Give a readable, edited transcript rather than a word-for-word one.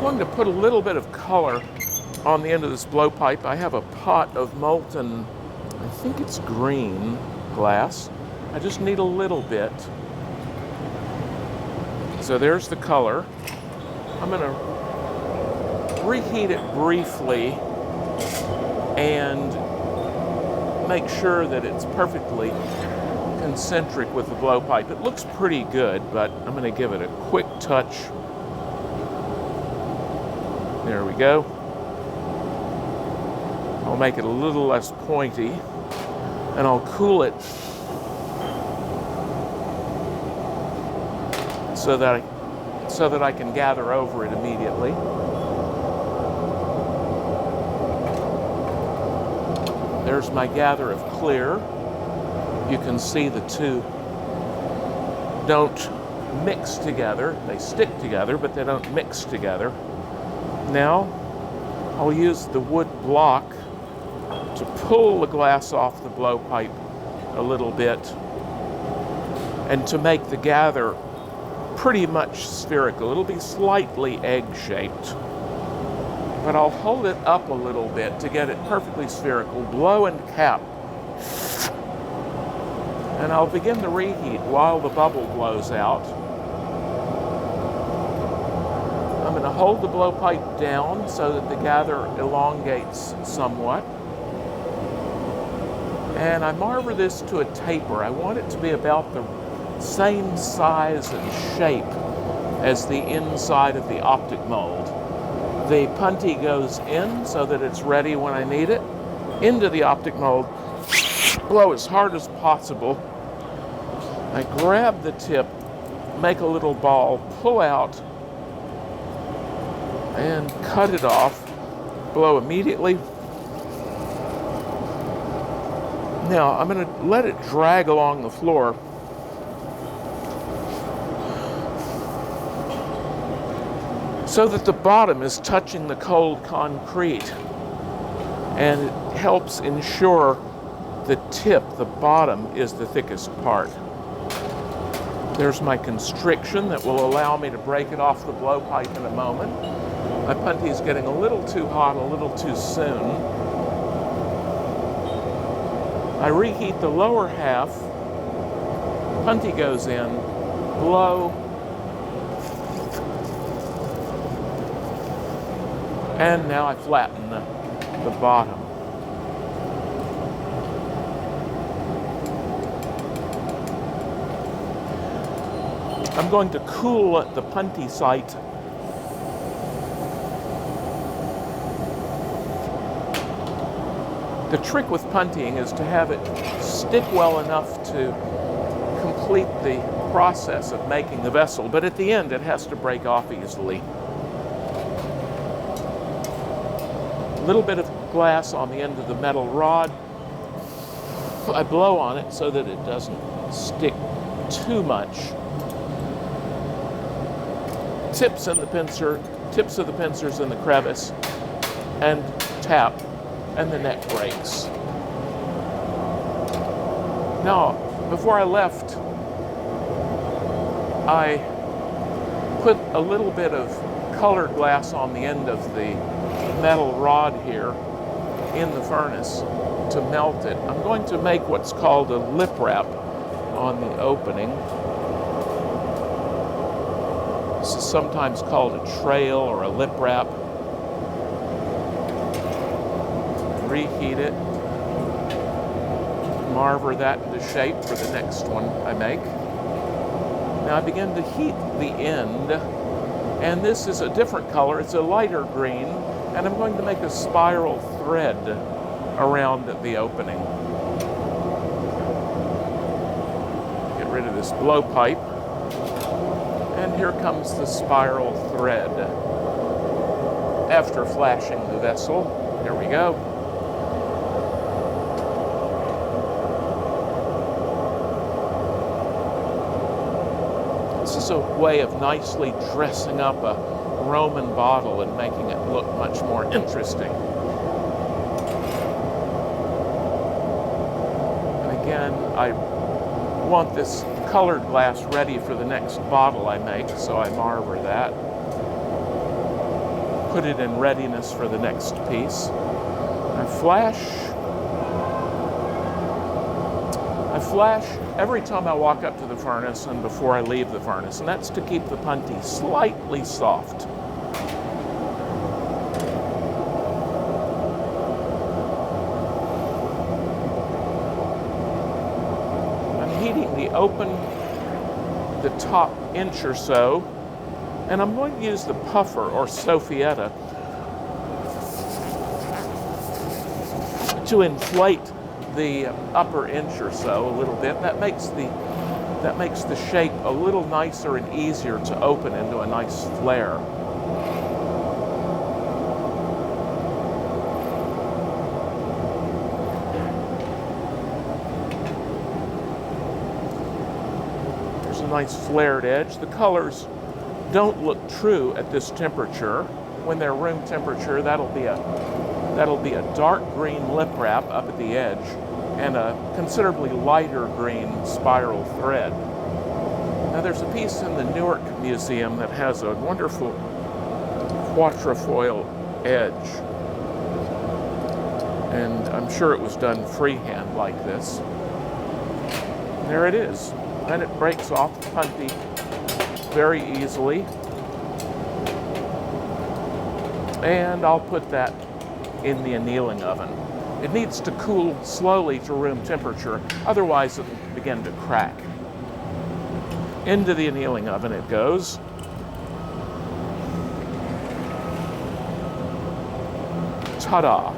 going to put a little bit of color on the end of this blowpipe. I have a pot of molten, I think it's green glass. I just need a little bit. So there's the color. I'm going to reheat it briefly and make sure that it's perfectly concentric with the blowpipe. It looks pretty good, but I'm going to give it a quick touch. There we go. I'll make it a little less pointy, and I'll cool it so that I can gather over it immediately. There's my gather of clear. You can see the two don't mix together. They stick together, but they don't mix together. Now, I'll use the wood block to pull the glass off the blowpipe a little bit and to make the gather pretty much spherical. It'll be slightly egg-shaped, but I'll hold it up a little bit to get it perfectly spherical, blow and cap. And I'll begin the reheat while the bubble blows out. I'm going to hold the blowpipe down so that the gather elongates somewhat. And I marver this to a taper. I want it to be about the same size and shape as the inside of the Optic mold. The punty goes in so that it's ready when I need it. Into the Optic mold, blow as hard as possible. I grab the tip, make a little ball, pull out, and cut it off. Blow immediately. Now, I'm going to let it drag along the floor. So that the bottom is touching the cold concrete. And it helps ensure the tip, the bottom, is the thickest part. There's my constriction that will allow me to break it off the blowpipe in a moment. My punty is getting a little too hot, a little too soon. I reheat the lower half, punty goes in, blow, and now I flatten the bottom. I'm going to cool the punty site. The trick with puntying is to have it stick well enough to complete the process of making the vessel, but at the end it has to break off easily. A little bit of glass on the end of the metal rod. I blow on it so that it doesn't stick too much. Tips of the pincers in the crevice, and tap, and the neck breaks. Now, before I left, I put a little bit of colored glass on the end of the metal rod here in the furnace to melt it. I'm going to make what's called a lip wrap on the opening. This is sometimes called a trail or a lip wrap. Reheat it. Marver that into shape for the next one I make. Now I begin to heat the end, and this is a different color. It's a lighter green, and I'm going to make a spiral thread around the opening. Get rid of this blowpipe. And here comes the spiral thread. After flashing the vessel, here we go. This is a way of nicely dressing up a Roman bottle and making it look much more interesting. And again, I want this colored glass ready for the next bottle I make, so I marver that. put it in readiness for the next piece. I flash every time I walk up to the furnace and before I leave the furnace, and that's to keep the punty slightly soft. I'm heating the top inch or so, and I'm going to use the puffer or soffietta to inflate the upper inch or so a little bit. That makes the shape a little nicer and easier to open into a nice flare. There's a nice flared edge. The colors don't look true at this temperature. When they're room temperature, that'll be a dark green lip wrap up at the edge and a considerably lighter green spiral thread. Now there's a piece in the Newark Museum that has a wonderful quatrefoil edge, and I'm sure it was done freehand like this. And there it is. Then it breaks off the punty very easily, and I'll put that in the annealing oven. It needs to cool slowly to room temperature, otherwise it'll begin to crack. Into the annealing oven it goes. Ta-da!